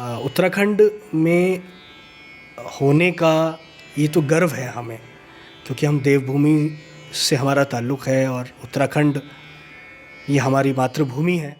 उत्तराखंड में होने का ये तो गर्व है हमें, क्योंकि हम देवभूमि से हमारा ताल्लुक़ है और उत्तराखंड ये हमारी मातृभूमि है।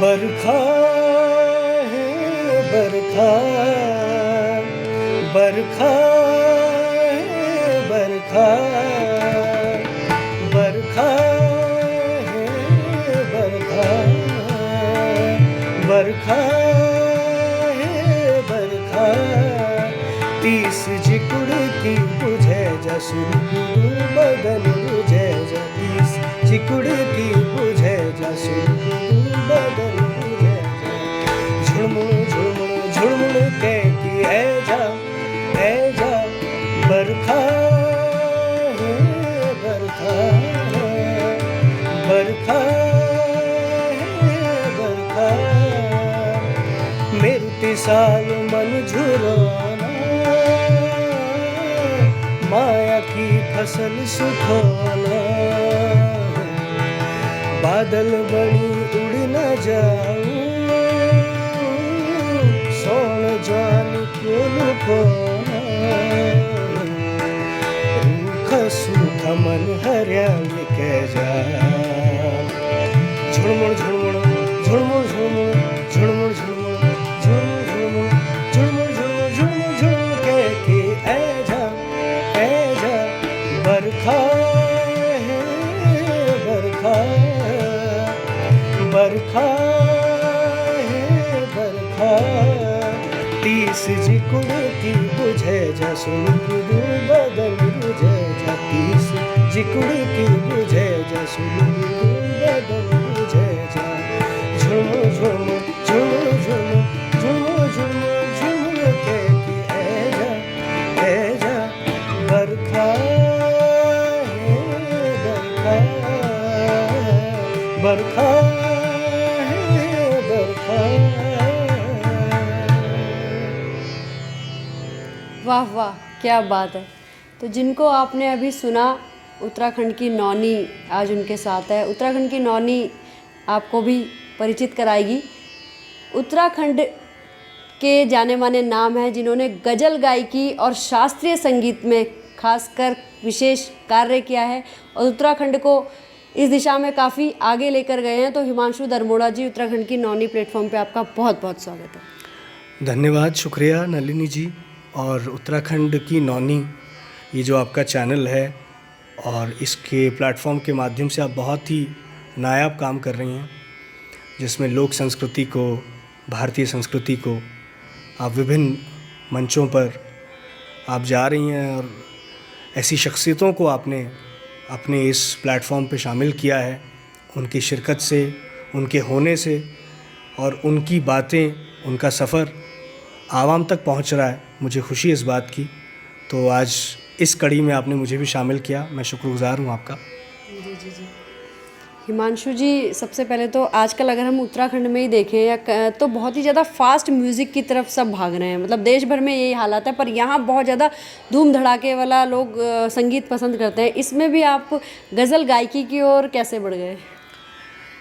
बरखा है बरखा, बरखा है बरखा, बरखा है बरखा, बरखा है बरखा। तीस जिकुड़ती बुझे जा सुरगुरु बदन बुझे जा, तीस जिकुड़ती बुझे जा सुरगुरु बदन बुझे जा। झुड़मुड़ झुड़मुड़ झुड़मुड़ के की है जा बरखा है बरखा, बरखा है बरखा। मेरती साल मन झुराना, माया की फसल सुखाना। बादल बनी उड़ न जाऊं, सोन जान क्यों लुकोना। रूखा सूखा मन हरियाली के जा। झुड़मुड़ झुड़मुड़ झुड़मुड़ झुड़मुड़ झुड़मुड़ झुड़मुड़ झुड़मुड़ झुड़मुड़ झुड़मुड़ झुड़मुड़ झुड़मुड़ के की ऐ जा बरखा है बरखा, बरखा है बरखा। तीस जिकुड़ती बुझे जा सुरगुरु बदन बुझे जा, तीस जिकुड़ती बुझे जा सुरगुरु बदन बुझे जा। झुमो झुमो झुमो झुमो झुमो झुमो झुमो के की ऐ जा बरखा है बरखा, बरखा है बरखा। वाह वाह, क्या बात है। तो जिनको आपने अभी सुना, उत्तराखंड की नौनी आज उनके साथ है। उत्तराखंड की नौनी आपको भी परिचित कराएगी। उत्तराखंड के जाने माने नाम हैं जिन्होंने गज़ल गायकी और शास्त्रीय संगीत में खासकर विशेष कार्य किया है और उत्तराखंड को इस दिशा में काफ़ी आगे लेकर गए हैं। तो हिमांशु दरमोड़ा जी, उत्तराखंड की नौनी प्लेटफॉर्म पे आपका बहुत बहुत स्वागत है। धन्यवाद, शुक्रिया नलिनी जी। और उत्तराखंड की नौनी ये जो आपका चैनल है और इसके प्लेटफॉर्म के माध्यम से आप बहुत ही नायाब काम कर रही हैं, जिसमें लोक संस्कृति को, भारतीय संस्कृति को आप विभिन्न मंचों पर आप जा रही हैं और ऐसी शख्सियतों को आपने अपने इस प्लेटफॉर्म पे शामिल किया है। उनकी शिरकत से, उनके होने से और उनकी बातें, उनका सफ़र आवाम तक पहुंच रहा है। मुझे खुशी है इस बात की। तो आज इस कड़ी में आपने मुझे भी शामिल किया, मैं शुक्रगुज़ार हूं आपका। जी जी जी। हिमांशु जी, सबसे पहले तो आजकल अगर हम उत्तराखंड में ही देखें या तो बहुत ही ज़्यादा फास्ट म्यूज़िक की तरफ सब भाग रहे हैं। मतलब देश भर में यही हालात है, पर यहाँ बहुत ज़्यादा धूम धड़ाके वाला लोग संगीत पसंद करते हैं। इसमें भी आप गज़ल गायकी की ओर कैसे बढ़ गए?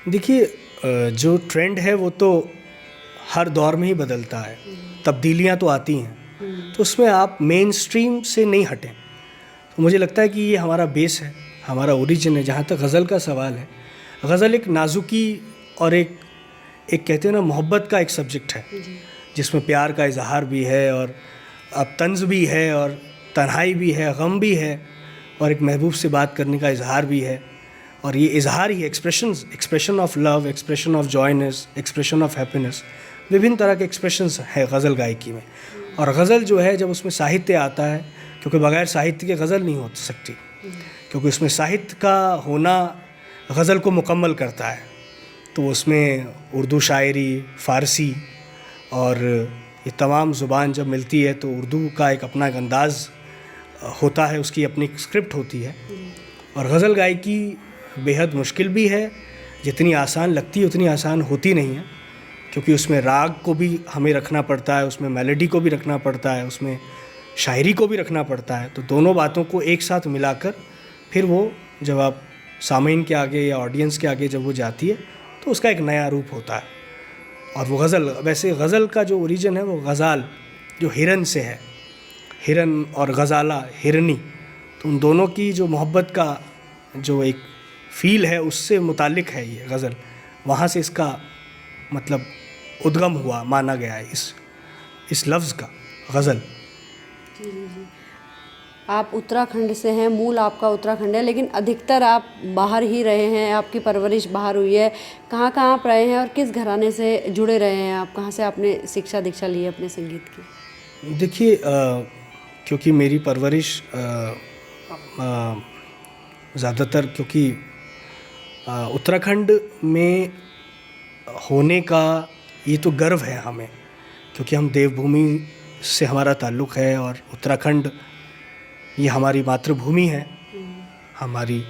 देखिए, जो ट्रेंड है वो तो हर दौर में ही बदलता है, तब्दीलियाँ तो आती हैं, तो उसमें आप मेन स्ट्रीम से नहीं हटें। तो मुझे लगता है कि ये हमारा बेस है, हमारा ओरिजिन है। जहाँ तक गज़ल का सवाल है, गज़ल एक नाजुकी और एक कहते हैं ना, मोहब्बत का एक सब्जेक्ट है, जिसमें प्यार का इजहार भी है और अब तंज़ भी है और तन्हाई भी है, गम भी है और एक महबूब से बात करने का इजहार भी है। और ये इजहार ही expression of love, expression of joyness, expression of happiness, विभिन्न तरह के एक्सप्रेशंस है गज़ल गायकी में। और गज़ल जो है जब उसमें साहित्य आता है, क्योंकि बगैर साहित्य के गज़ल नहीं हो सकती, क्योंकि उसमें साहित्य का होना गज़ल को मुकम्मल करता है। तो उसमें उर्दू शायरी, फ़ारसी और ये तमाम ज़ुबान जब मिलती है तो उर्दू का एक अपना एक अंदाज़ होता है, उसकी अपनी स्क्रिप्ट होती है। और गज़ल गायकी बेहद मुश्किल भी है, जितनी आसान लगती है उतनी आसान होती नहीं है, क्योंकि उसमें राग को भी हमें रखना पड़ता है, उसमें मेलोडी को भी रखना पड़ता है, उसमें शायरी को भी रखना पड़ता है। तो दोनों बातों को एक साथ मिलाकर फिर वो जब आप सामीन के आगे या ऑडियंस के आगे जब वो जाती है तो उसका एक नया रूप होता है। और वो गज़ल, वैसे गज़ल का जो ओरिजिन है वो गज़ाल जो हिरन से है, हिरन और गज़ाला हिरनी, तो उन दोनों की जो मोहब्बत का जो एक फ़ील है उससे मुतालिक है ये गज़ल। वहाँ से इसका मतलब उद्गम हुआ, माना गया है इस लफ्ज़ का गज़ल। आप उत्तराखंड से हैं, मूल आपका उत्तराखंड है, लेकिन अधिकतर आप बाहर ही रहे हैं, आपकी परवरिश बाहर हुई है। कहाँ कहाँ आप रहे हैं और किस घराने से जुड़े रहे हैं आप? कहाँ से आपने शिक्षा दीक्षा ली है अपने संगीत की? देखिए, क्योंकि मेरी परवरिश ज़्यादातर क्योंकि उत्तराखंड में होने का ये तो गर्व है हमें, क्योंकि हम देवभूमि से हमारा ताल्लुक़ है और उत्तराखंड ये हमारी मातृभूमि है हमारी।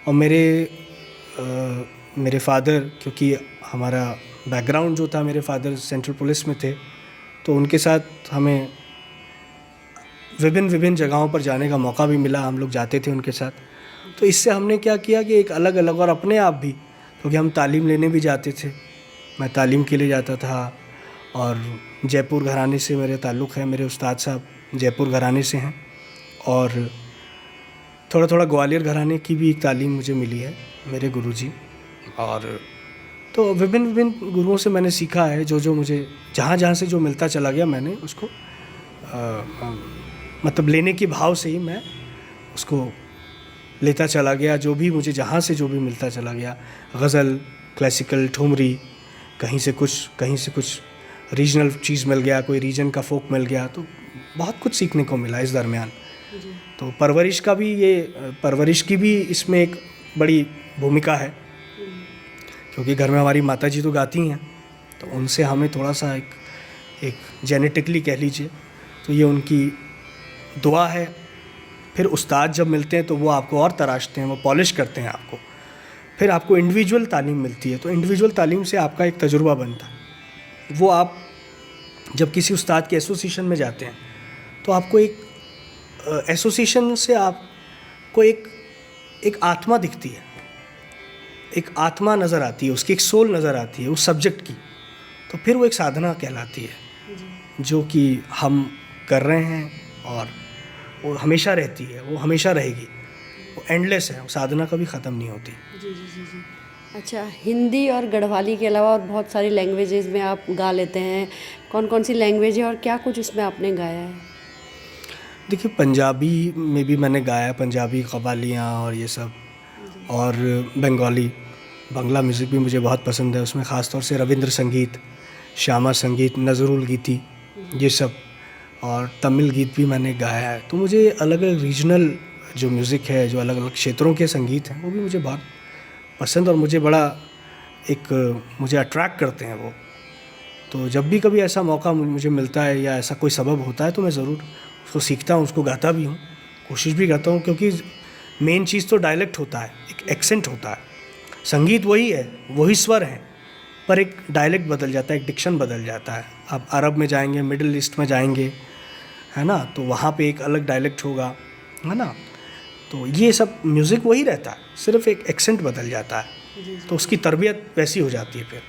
और मेरे फ़ादर, क्योंकि हमारा बैकग्राउंड जो था, मेरे फ़ादर सेंट्रल पुलिस में थे, तो उनके साथ हमें विभिन्न जगहों पर जाने का मौका भी मिला, हम लोग जाते थे उनके साथ। तो इससे हमने क्या किया कि एक अलग अलग, और अपने आप भी, क्योंकि हम तालीम लेने भी जाते थे, मैं तालीम के लिए जाता था। और जयपुर घराने से मेरे ताल्लुक़ है, मेरे उस्ताद साहब जयपुर घराने से हैं। और थोड़ा थोड़ा ग्वालियर घराने की भी एक तालीम मुझे मिली है, मेरे गुरुजी। और तो विभिन्न गुरुओं से मैंने सीखा है, जो मुझे जहाँ से जो मिलता चला गया मैंने उसको मतलब लेने के भाव से ही मैं उसको लेता चला गया। जो भी मुझे जहाँ से जो भी मिलता चला गया, गज़ल, क्लासिकल, ठुमरी, कहीं से कुछ रीजनल चीज़ मिल गया, कोई रीजन का फोक मिल गया, तो बहुत कुछ सीखने को मिला इस दरमियान। तो परवरिश की भी इसमें एक बड़ी भूमिका है, क्योंकि घर में हमारी माताजी तो गाती हैं, तो उनसे हमें थोड़ा सा एक जेनेटिकली कह लीजिए, तो ये उनकी दुआ है। फिर उस्ताद जब मिलते हैं तो वो आपको और तराशते हैं, वो पॉलिश करते हैं आपको। फिर आपको इंडिविजुअल तालीम मिलती है, तो इंडिविजुअल तालीम से आपका एक तजुर्बा बनता है। वो आप जब किसी उस्ताद के एसोसिएशन में जाते हैं तो आपको एक एसोसिएशन से आपको एक आत्मा दिखती है, एक आत्मा नज़र आती है, उसकी एक सोल नज़र आती है उस सब्जेक्ट की। तो फिर वो एक साधना कहलाती है, जो कि हम कर रहे हैं और वो हमेशा रहती है, वो हमेशा रहेगी, वो एंडलेस है, वो साधना कभी ख़त्म नहीं होती। जी। अच्छा, हिंदी और गढ़वाली के अलावा और बहुत सारी लैंग्वेजेस में आप गा लेते हैं। कौन कौन सी लैंग्वेज है और क्या कुछ उसमें आपने गाया है? देखिए, पंजाबी में भी मैंने गाया है, पंजाबी कव्वालियाँ और ये सब, और बंगाली, बांग्ला म्यूज़िक भी मुझे बहुत पसंद है। उसमें ख़ास तौर से रविंद्र संगीत, श्यामा संगीत, नज़रुल गीति, ये सब, और तमिल गीत भी मैंने गाया है। तो मुझे अलग अलग रीजनल जो म्यूज़िक है, जो अलग अलग क्षेत्रों के संगीत हैं, वो भी मुझे बहुत पसंद और मुझे मुझे अट्रैक्ट करते हैं वो। तो जब भी कभी ऐसा मौका मुझे मिलता है या ऐसा कोई सबब होता है तो मैं ज़रूर उसको सीखता हूँ, उसको गाता भी हूँ, कोशिश भी करता हूँ, क्योंकि मेन चीज़ तो डायलेक्ट होता है, एक एक्सेंट होता है। संगीत वही है, वही स्वर हैं, पर एक डायलेक्ट बदल जाता है, एक डिक्शन बदल जाता है। आप अरब में जाएंगे, मिडिल ईस्ट में जाएंगे, है ना, तो वहाँ पे एक अलग डायलेक्ट होगा, है ना। तो ये सब म्यूज़िक वही रहता है, सिर्फ एक एक्सेंट बदल जाता है, तो उसकी तरबियत वैसी हो जाती है फिर।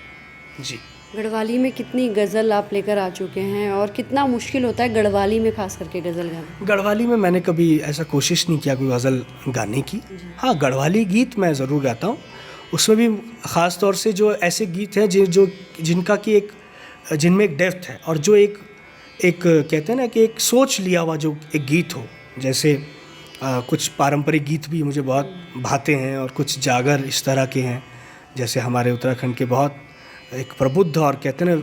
जी। गढ़वाली में कितनी गज़ल आप लेकर आ चुके हैं और कितना मुश्किल होता है गढ़वाली में खास करके गज़ल गाना? गढ़वाली में मैंने कभी ऐसा कोशिश नहीं किया कोई गज़ल गाने की। हाँ, गढ़वाली गीत मैं ज़रूर गाता हूँ। उसमें भी ख़ास तौर से जो ऐसे गीत हैं जिनका कि एक जिनमें एक डेप्थ है, और जो एक एक कहते हैं ना कि एक सोच लिया हुआ जो एक गीत हो। जैसे कुछ पारंपरिक गीत भी मुझे बहुत भाते हैं, और कुछ जागर इस तरह के हैं। जैसे हमारे उत्तराखंड के बहुत एक प्रबुद्ध और कहते हैं ना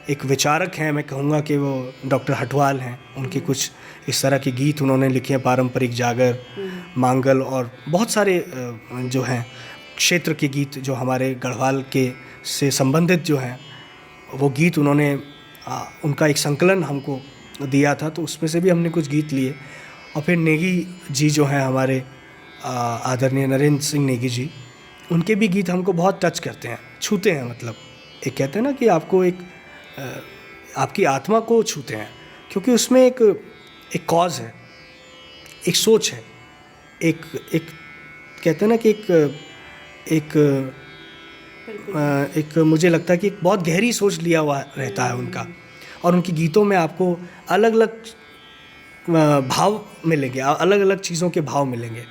एक विचारक हैं, मैं कहूँगा कि वो डॉक्टर हटवाल हैं। उनके कुछ इस तरह के गीत उन्होंने लिखे हैं, पारंपरिक जागर, मांगल, और बहुत सारे जो हैं क्षेत्र के गीत जो हमारे गढ़वाल के से संबंधित जो हैं वो गीत उन्होंने उनका एक संकलन हमको दिया था, तो उसमें से भी हमने कुछ गीत लिए। और फिर नेगी जी जो हैं हमारे आदरणीय नरेंद्र सिंह नेगी जी, उनके भी गीत हमको बहुत टच करते हैं, छूते हैं। मतलब एक कहते हैं ना कि आपको एक आपकी आत्मा को छूते हैं, क्योंकि उसमें एक कॉज है, एक सोच है, एक कहते हैं ना कि एक मुझे लगता है कि एक बहुत गहरी सोच लिया हुआ रहता है उनका। और उनकी गीतों में आपको अलग अलग भाव मिलेंगे, अलग अलग चीज़ों के भाव मिलेंगे।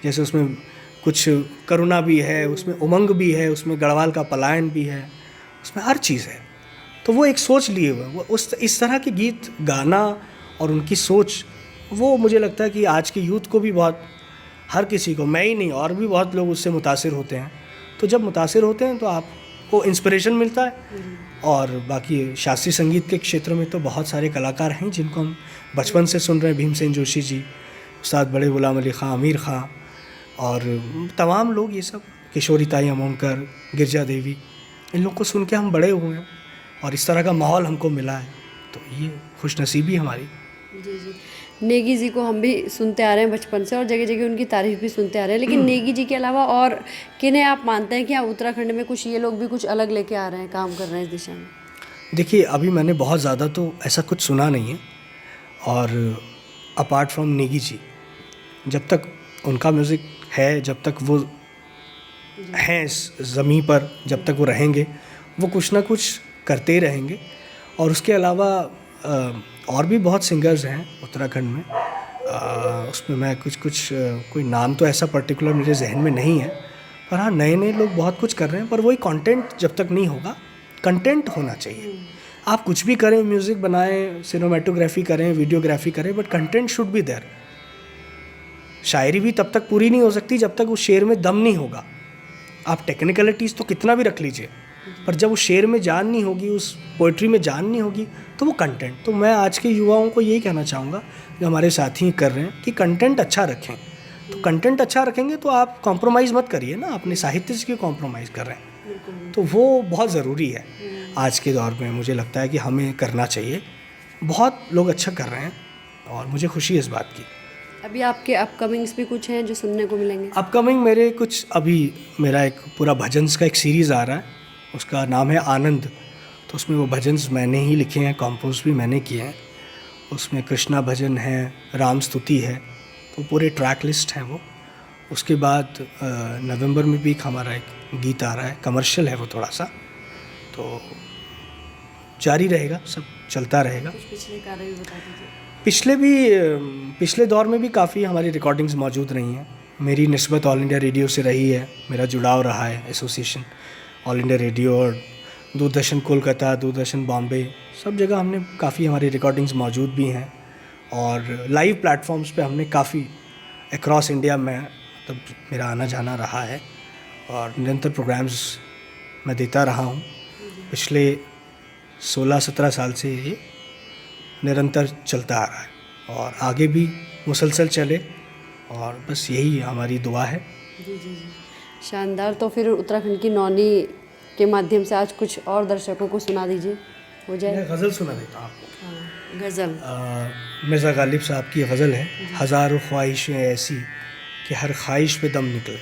जैसे उसमें कुछ करुणा भी है, उसमें उमंग भी है, उसमें गढ़वाल का पलायन भी है, उसमें हर चीज़ है। तो वो एक सोच लिए हुए वो इस तरह के गीत गाना और उनकी सोच, वो मुझे लगता है कि आज के यूथ को भी बहुत, हर किसी को, मैं ही नहीं और भी बहुत लोग उससे मुतासिर होते हैं। तो जब मुतासिर होते हैं तो आपको इंस्पिरेशन मिलता है। और बाकी शास्त्रीय संगीत के क्षेत्र में तो बहुत सारे कलाकार हैं जिनको हम बचपन से सुन रहे हैं। भीमसेन जोशी जी, उस्ताद बड़े गुलाम अली ख़ां, आमिर ख़ां, और तमाम लोग, ये सब किशोरी ताई अमोनकर, गिरजा देवी, इन लोग को सुन के हम बड़े हुए हैं और इस तरह का माहौल हमको मिला है, तो ये खुशनसीबी हमारी। जी जी, नेगी जी को हम भी सुनते आ रहे हैं बचपन से, और जगह जगह उनकी तारीफ भी सुनते आ रहे हैं। लेकिन नेगी जी के अलावा और किन्हें आप मानते हैं कि हाँ उत्तराखंड में कुछ ये लोग भी कुछ अलग लेके आ रहे हैं, काम कर रहे हैं इस दिशा में? देखिए, अभी मैंने बहुत ज़्यादा तो ऐसा कुछ सुना नहीं है, और अपार्ट फ्रॉम नेगी जी, जब तक उनका म्यूज़िक है, जब तक वो हैं इस ज़मीं पर, जब तक वो रहेंगे, वो कुछ ना कुछ करते ही रहेंगे। और उसके अलावा और भी बहुत सिंगर्स हैं उत्तराखंड में, उसमें मैं कुछ कोई नाम तो ऐसा पर्टिकुलर मेरे जहन में नहीं है, पर हाँ नए नए लोग बहुत कुछ कर रहे हैं। पर वही कंटेंट जब तक नहीं होगा, कंटेंट होना चाहिए। आप कुछ भी करें, म्यूज़िक बनाएं, सिनेमेटोग्राफी करें, वीडियोग्राफी करें, but content should be there. शायरी भी तब तक पूरी नहीं हो सकती जब तक उस शेर में दम नहीं होगा। आप टेक्निकलिटीज़ तो कितना भी रख लीजिए, पर जब उस शेर में जान नहीं होगी, उस पोइट्री में जान नहीं होगी, तो वो कंटेंट। तो मैं आज के युवाओं को यही कहना चाहूँगा, जो हमारे साथी कर रहे हैं, कि कंटेंट अच्छा रखें। तो कंटेंट अच्छा रखेंगे तो आप कॉम्प्रोमाइज़ मत करिए ना, अपने साहित्य से क्यों कॉम्प्रोमाइज़ कर रहे हैं। तो वो बहुत ज़रूरी है आज के दौर में, मुझे लगता है कि हमें करना चाहिए। बहुत लोग अच्छा कर रहे हैं और मुझे खुशी है इस बात की। अभी आपके अपकमिंग्स भी कुछ हैं जो सुनने को मिलेंगे? अपकमिंग मेरे कुछ, अभी मेरा एक पूरा भजन्स का एक सीरीज़ आ रहा है, उसका नाम है आनंद। तो उसमें वो भजन्स मैंने ही लिखे हैं, कंपोज भी मैंने किए हैं। उसमें कृष्णा भजन है, राम स्तुति है, तो पूरे ट्रैक लिस्ट है वो। उसके बाद नवंबर में भी एक हमारा एक गीत आ रहा है, कमर्शियल है वो थोड़ा सा, तो जारी रहेगा, सब चलता रहेगा। कुछ पिछले कार्य भी बता दीजिए। पिछले दौर में भी काफ़ी हमारी रिकॉर्डिंग्स मौजूद रही हैं। मेरी निस्बत ऑल इंडिया रेडियो से रही है, मेरा जुड़ाव रहा है एसोसिएशन ऑल इंडिया रेडियो, और दूरदर्शन कोलकाता, दूरदर्शन बॉम्बे, सब जगह हमने काफ़ी हमारी रिकॉर्डिंग्स मौजूद भी हैं। और लाइव प्लेटफॉर्म्स पे हमने काफ़ी अक्रॉस इंडिया में, मतलब मेरा आना जाना रहा है, और निरंतर प्रोग्राम्स मैं देता रहा हूँ। पिछले 16-17 साल से ये निरंतर चलता आ रहा है, और आगे भी मुसलसल चले, और बस यही हमारी दुआ है। जी जी जी, शानदार। तो फिर उत्तराखंड की नौनी के माध्यम से आज कुछ और दर्शकों को सुना दीजिए, हो जाए? मैं गज़ल सुना देता हूँ आपको। हाँ, गज़ल। मिर्ज़ा गालिब साहब की गज़ल है, हज़ारों ख्वाहिशें ऐसी कि हर ख्वाहिश पे दम निकले।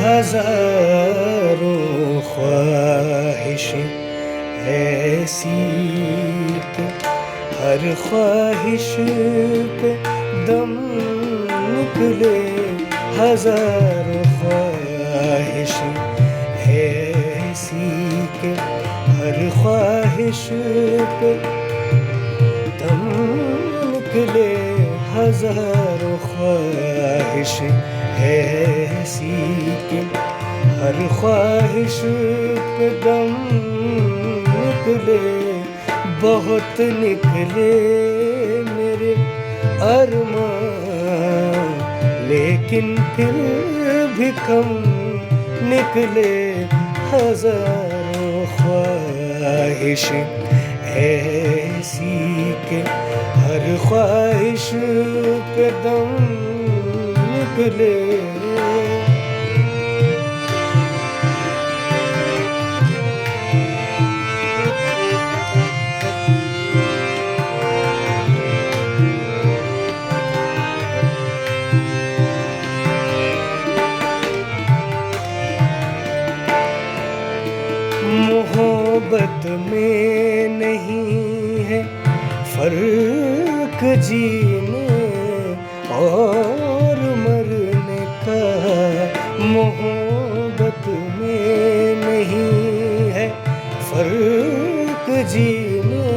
हज़ारों ख्वाहिशें ऐसी कि हर ख्वाहिश पे दम निकले। हज़ारों ख्वाहिशें ऐसी के हर ख्वाहिश पे दम निकले, हजारों ख्वाहिश ऐसी के हर ख्वाहिश पे दम निकले, बहुत निकले मेरे अरमान, लेकिन फिर भी कम निकले, हजारों ख्वाहिश ऐसी के हर ख्वाहिश पे दम निकले। मोहब्बत में नहीं है फर्क जीने और मरने का, मोहब्बत में नहीं है फर्क जीने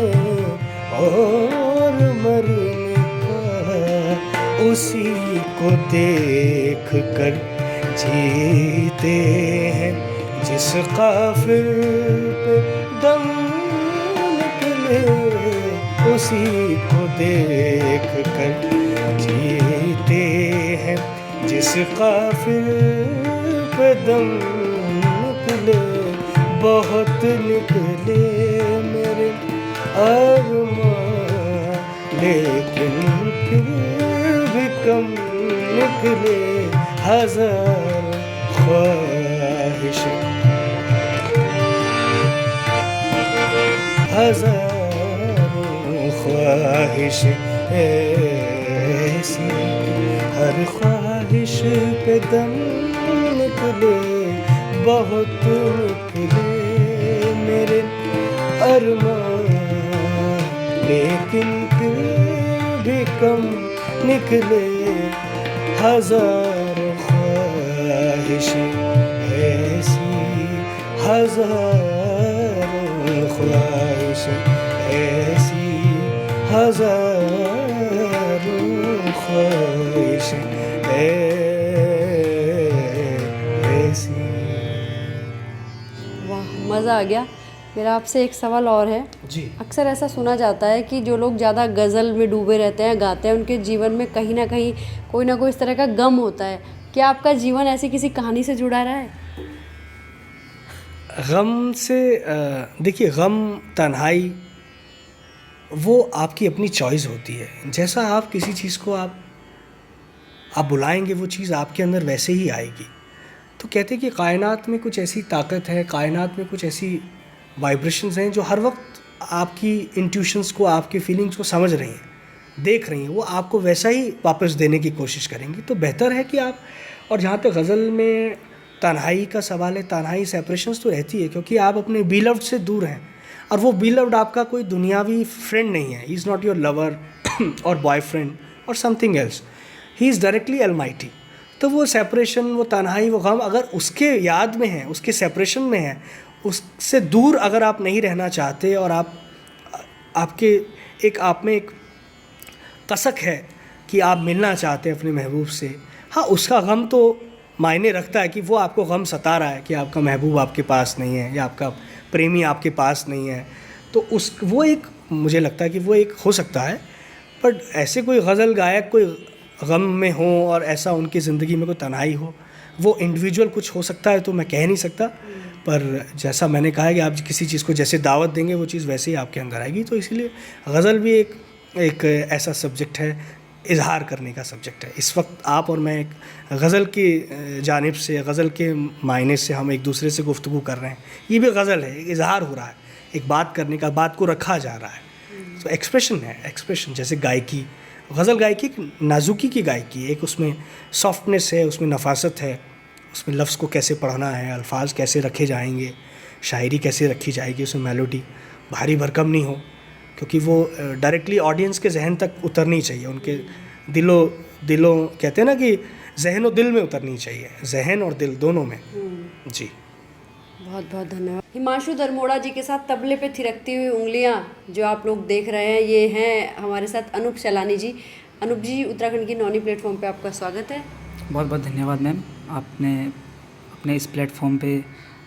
और मरने का, उसी को देख कर जीते हैं जिस काफिर पे दम निकले, उसी को देख कर जीते हैं जिस काफिर पे दम निकले, बहुत निकले मेरे अरमान, लेकिन फिर भी कम निकले, हजार ख्वाहिश हजारों ख्वाहिश ऐसी, हर ख्वाहिश पे दम निकले, बहुत निकले मेरे अरमान, लेकिन फिर भी कम निकले, हजारों ख्वाहिश ऐसी, हजारों ख्वाहिश ऐसी, हजारों ख्वाहिश ऐसी। वाह, मज़ा आ गया। मेरा आपसे एक सवाल और है जी। अक्सर ऐसा सुना जाता है कि जो लोग ज़्यादा गज़ल में डूबे रहते हैं, गाते हैं, उनके जीवन में कहीं ना कहीं कोई ना कोई इस तरह का गम होता है। क्या आपका जीवन ऐसी किसी कहानी से जुड़ा रहा है? गम से देखिए, गम, तन्हाई वो आपकी अपनी चॉइस होती है। जैसा आप किसी चीज़ को आप बुलाएंगे वो चीज़ आपके अंदर वैसे ही आएगी। तो कहते हैं कि कायनात में कुछ ऐसी ताकत है, कायनात में कुछ ऐसी वाइब्रेशंस हैं जो हर वक्त आपकी इंट्यूशंस को, आपकी फीलिंग्स को समझ रही हैं, देख रही हैं, वो आपको वैसा ही वापस देने की कोशिश करेंगी। तो बेहतर है कि आप, और जहाँ तक गज़ल में तन्हाई का सवाल है, तन्हाई सेपरेशंस तो रहती है क्योंकि आप अपने बीलव्ड से दूर हैं, और वो बीलव्ड आपका कोई दुनियावी फ्रेंड नहीं है। He is not your lover और बॉयफ्रेंड और something else, he is directly Almighty. तो वो सेपरेशन, वो तन्हाई, वो गम अगर उसके याद में है, उसके सेपरेशन में है, उससे दूर अगर आप नहीं रहना चाहते और आपके एक आप में एक कसक है कि आप मिलना चाहते हैं अपने महबूब से, हाँ, उसका गम तो मायने रखता है कि वो आपको गम सता रहा है कि आपका महबूब आपके पास नहीं है या आपका प्रेमी आपके पास नहीं है। तो वो एक, मुझे लगता है कि वो एक हो सकता है। बट ऐसे कोई गज़ल गायक कोई गम में हो और ऐसा उनकी ज़िंदगी में कोई तन्हाई हो, वो इंडिविजुअल कुछ हो सकता है तो मैं कह नहीं सकता। पर जैसा मैंने कहा है कि आप किसी चीज़ को जैसे दावत देंगे वो चीज़ वैसे ही आपके अंदर आएगी। तो इसीलिए गज़ल भी एक ऐसा सब्जेक्ट है, इजहार करने का सब्जेक्ट है। इस वक्त आप और मैं एक गज़ल की जानिब से, गज़ल के मायने से हम एक दूसरे से गुफ्तगू कर रहे हैं। ये भी गज़ल है, एक इजहार हो रहा है, एक बात करने का, बात को रखा जा रहा है। तो एक्सप्रेशन है, एक्सप्रेशन। जैसे गायकी, गज़ल गायकी एक नाजुकी की गायकी है, एक उसमें सॉफ्टनेस है, उसमें नफासत है, उसमें लफ्ज़ को कैसे पढ़ना है, अल्फाज कैसे रखे जाएंगे, शायरी कैसे रखी जाएगी, उसमें मेलोडी भारी भरकम नहीं हो, क्योंकि वो डायरेक्टली ऑडियंस के जहन तक उतरनी चाहिए, उनके दिलों कहते हैं ना कि जहन और दिल में उतरनी चाहिए, जहन और दिल दोनों में। जी, बहुत बहुत धन्यवाद। हिमांशु दरमोड़ा जी के साथ तबले पे थिरकती हुई उंगलियां जो आप लोग देख रहे हैं, ये हैं हमारे साथ अनूप सैलानी जी। अनूप जी, उत्तराखंड की नौनी प्लेटफॉर्म पे आपका स्वागत है। बहुत बहुत धन्यवाद मैम, आपने अपने इस प्लेटफॉर्म पे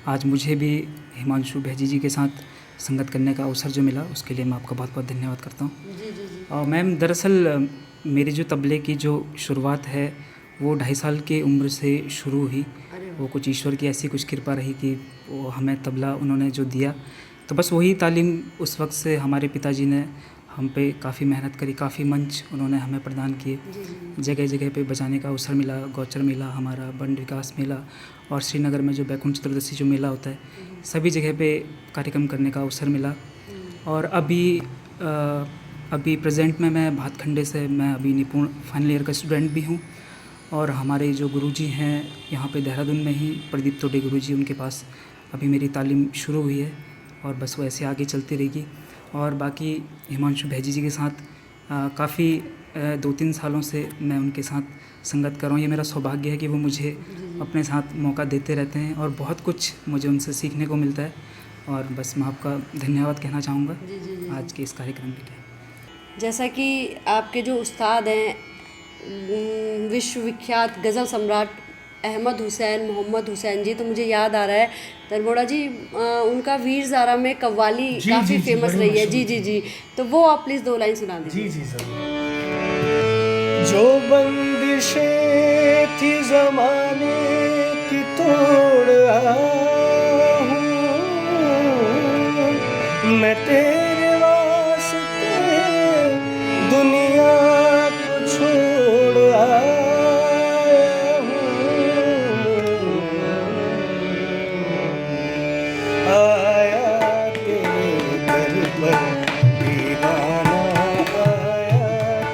आज मुझे भी हिमांशु भैजी जी के साथ संगत करने का अवसर जो मिला, उसके लिए मैं आपका बहुत बहुत धन्यवाद करता हूँ। जी जी जी। और मैम, दरअसल मेरी जो तबले की जो शुरुआत है वो 2.5 साल की उम्र से शुरू हुई। अरे वो कुछ ईश्वर की ऐसी कुछ कृपा रही कि वो हमें तबला उन्होंने जो दिया, तो बस वही तालीम उस वक्त से हमारे पिताजी ने हम पे काफ़ी मेहनत करी, काफ़ी मंच उन्होंने हमें प्रदान किए। जी जी। जगह जगह पे बजाने का अवसर मिला, गौचर मिला, हमारा बंड विकास मिला, और श्रीनगर में जो बैकुंठ चतुर्दशी जो मेला होता है, सभी जगह पे कार्यक्रम करने का अवसर मिला। और अभी प्रेजेंट में मैं भातखंडे से मैं अभी निपुण फाइनल ईयर का स्टूडेंट भी हूँ। और हमारे जो गुरुजी हैं यहाँ पे देहरादून में ही, प्रदीप तोडे गुरुजी, उनके पास अभी मेरी तालीम शुरू हुई है और बस वो ऐसे आगे चलती रहेगी। और बाकी हिमांशु भैजी जी के साथ काफ़ी 2-3 सालों से मैं उनके साथ संगत कर रहा हूँ। ये मेरा सौभाग्य है कि वो मुझे अपने साथ मौका देते रहते हैं और बहुत कुछ मुझे उनसे सीखने को मिलता है। और बस मैं आपका धन्यवाद कहना चाहूँगा जी जी जी। आज के इस कार्यक्रम के लिए। जैसा कि आपके जो उस्ताद हैं, विश्वविख्यात गज़ल सम्राट अहमद हुसैन, मोहम्मद हुसैन जी, तो मुझे याद आ रहा है दरमोड़ा जी, उनका वीर ज़ारा में कव्वाली जी, काफ़ी जी, जी, फेमस बड़ी रही है। जी मशहूर जी जी, तो वो आप प्लीज़ 2 लाइन सुना दीजिए। जी जी जरूर। जो बंदिशें थी ज़माने की तोड़ आया हूँ मैं, तेरे वास्ते दुनिया को छोड़ आया हूँ। आया तेरे दर पर दीवाना, आया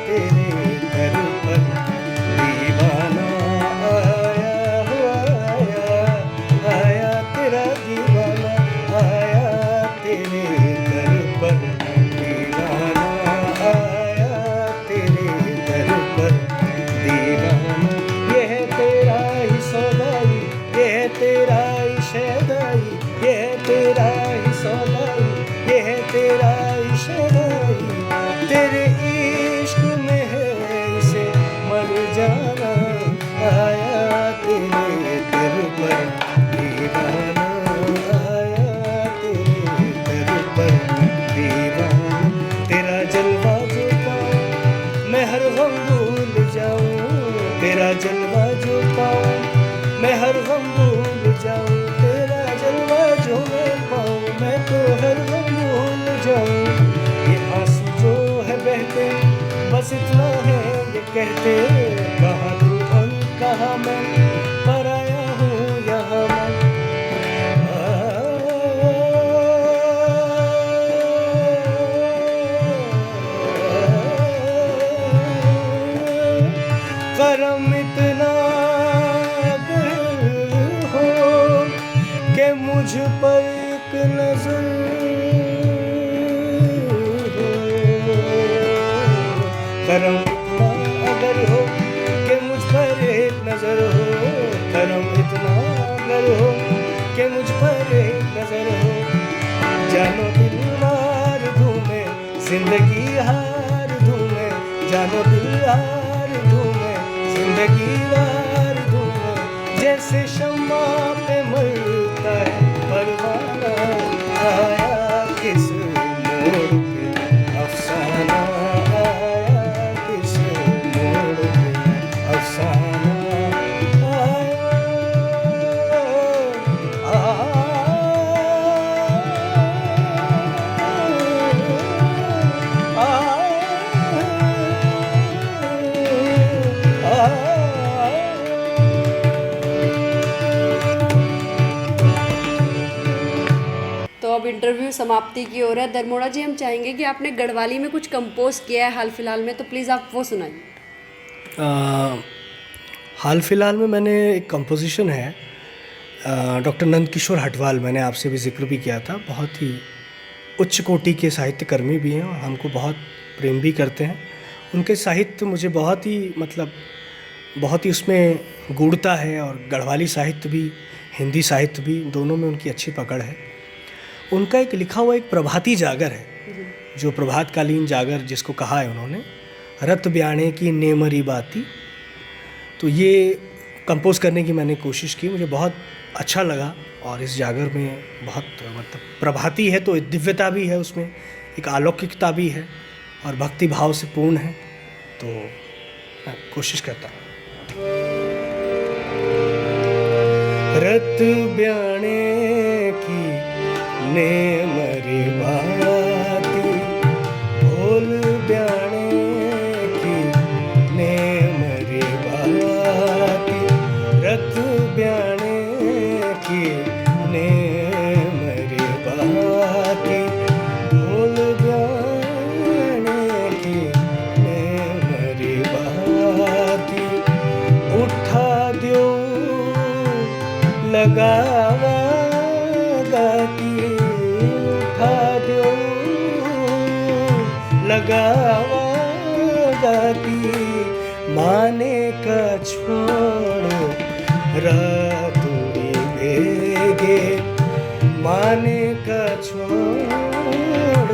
तेरे दर पर दीवाना, आया आया तेरा दीवाना, आया तेरे दर पर दीवाना, आया तेरे दर पर दीवाना। ये है तेरा ही सौदाई, ये है तेरा ही शहदाई, ये है तेरा ही सौदाई, ये है तेरा ही शहदाई। तेरे इश्क में है इसे मर जाना, आया तेरे दर पर दीवाना, आया तेरे दर पर दीवाना। तेरा जलवा जो पाऊं मैं हर गम भूल जाऊं, तेरा जलवा जो पाऊं मैं हर गम भूल जाऊं, तेरा जलवा जो मैं पाऊं मैं तो हर गम भूल जाऊं। ये आंसू जो है बहते बस इतना है ये कहते, कहाँ तू और कहाँ मैं, पराया हूँ यहाँ मैं। करम इतना अगर हो कि मुझ पर एक नजर हो, करम इतना अगर हो कि मुझ पर एक नजर हो, करम इतना अगर हो कि मुझ पर एक नजर हो। जानो दिल हार दूं मैं, जिंदगी हार दूं मैं, जानो दिल हार दूं मैं, जिंदगी हार दूं मैं। जैसे शम्मा पे मरता है परवाना, आया किस मोड़ पे अफसाना, आया किस मोड़ पे अफसाना, तो अब इंटरव्यू समाप्ति की ओर है। दरमोड़ा जी, हम चाहेंगे कि आपने गढ़वाली में कुछ कंपोज किया है हाल फिलहाल में, तो प्लीज़ आप वो सुनाइए। हाल फिलहाल में मैंने एक कंपोजिशन है, डॉक्टर नंदकिशोर हटवाल, मैंने आपसे भी जिक्र भी किया था, बहुत ही उच्च कोटि के साहित्यकर्मी भी हैं और हमको बहुत प्रेम भी करते हैं। उनके साहित्य मुझे बहुत ही मतलब बहुत ही उसमें गूढ़ता है और गढ़वाली साहित्य भी हिंदी साहित्य भी, दोनों में उनकी अच्छी पकड़ है। उनका एक लिखा हुआ एक प्रभाती जागर है, जो प्रभातकालीन जागर जिसको कहा है उन्होंने, रत ब्याणे की नेमरी बाती। तो ये कंपोज़ करने की मैंने कोशिश की, मुझे बहुत अच्छा लगा। और इस जागर में बहुत मतलब प्रभाती है तो दिव्यता भी है, उसमें एक अलौकिकता भी है और भक्ति भाव से पूर्ण है। तो मैं कोशिश करता हूँ। रत ब्याणे की नेमरी बाती, भोल ब्याणे की नेमरी बाती, रत ब्याणे की नेमरी बाती, भोल ब्याणे की नेमरी बाती, उठा द्यो लगावा गाती, उठा द्यो लगावा गाती, माने का छोड़ रातुड़ी भेगे, माने का छोड़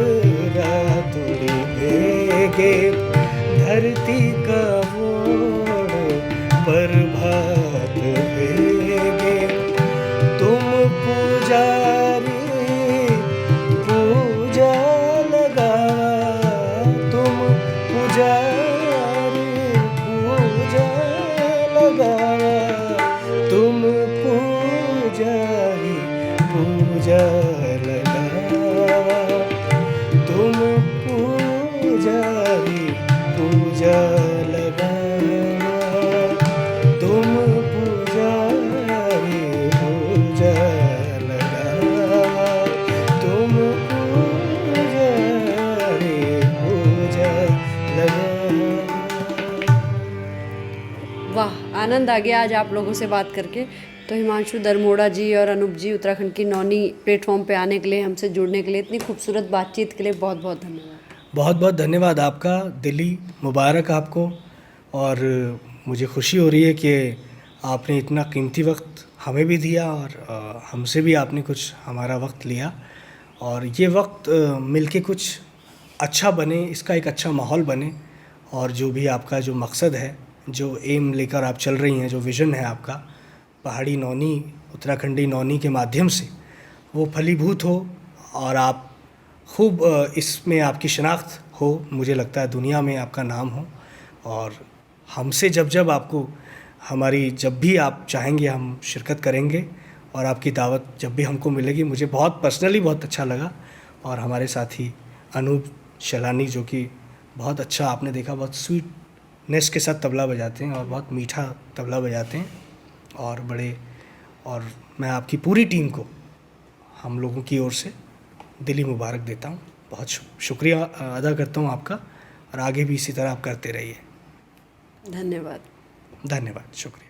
रातुड़ी भेगे, धरती का वोड़ प्रभात भेगे, तुम पुजारी पूजा लगावा, तुम पुजारी पूजा लगावा, तुम पुजारी पूजा लगावा, तुम पुजारी पूजा लगावा, तुम पुजारी पूजा लगावा, तुम पुजारी पूजा लगावा। वाह, आनंद आ गया आज आप लोगों से बात करके। तो हिमांशु दरमोड़ा जी और अनूप जी, उत्तराखंड की नौनी प्लेटफॉर्म पे आने के लिए, हमसे जुड़ने के लिए, इतनी खूबसूरत बातचीत के लिए बहुत बहुत धन्यवाद। बहुत बहुत धन्यवाद आपका, दिली मुबारक आपको। और मुझे खुशी हो रही है कि आपने इतना कीमती वक्त हमें भी दिया और हमसे भी आपने कुछ हमारा वक्त लिया। और ये वक्त मिलके कुछ अच्छा बने, इसका एक अच्छा माहौल बने। और जो भी आपका जो मकसद है, जो एम लेकर आप चल रही हैं, जो विज़न है आपका पहाड़ी नौनी, उत्तराखंडी नौनी के माध्यम से, वो फलीभूत हो और आप खूब इसमें आपकी शनाख्त हो। मुझे लगता है दुनिया में आपका नाम हो। और हमसे जब जब आपको हमारी, जब भी आप चाहेंगे हम शिरकत करेंगे। और आपकी दावत जब भी हमको मिलेगी, मुझे बहुत पर्सनली बहुत अच्छा लगा। और हमारे साथी अनूप शलानी, जो कि बहुत अच्छा, आपने देखा, बहुत स्वीटनेस के साथ तबला बजाते हैं और बहुत मीठा तबला बजाते हैं और बड़े। और मैं आपकी पूरी टीम को हम लोगों की ओर से दिली मुबारक देता हूँ। बहुत शुक्रिया अदा करता हूँ आपका। और आगे भी इसी तरह आप करते रहिए। धन्यवाद। धन्यवाद, शुक्रिया।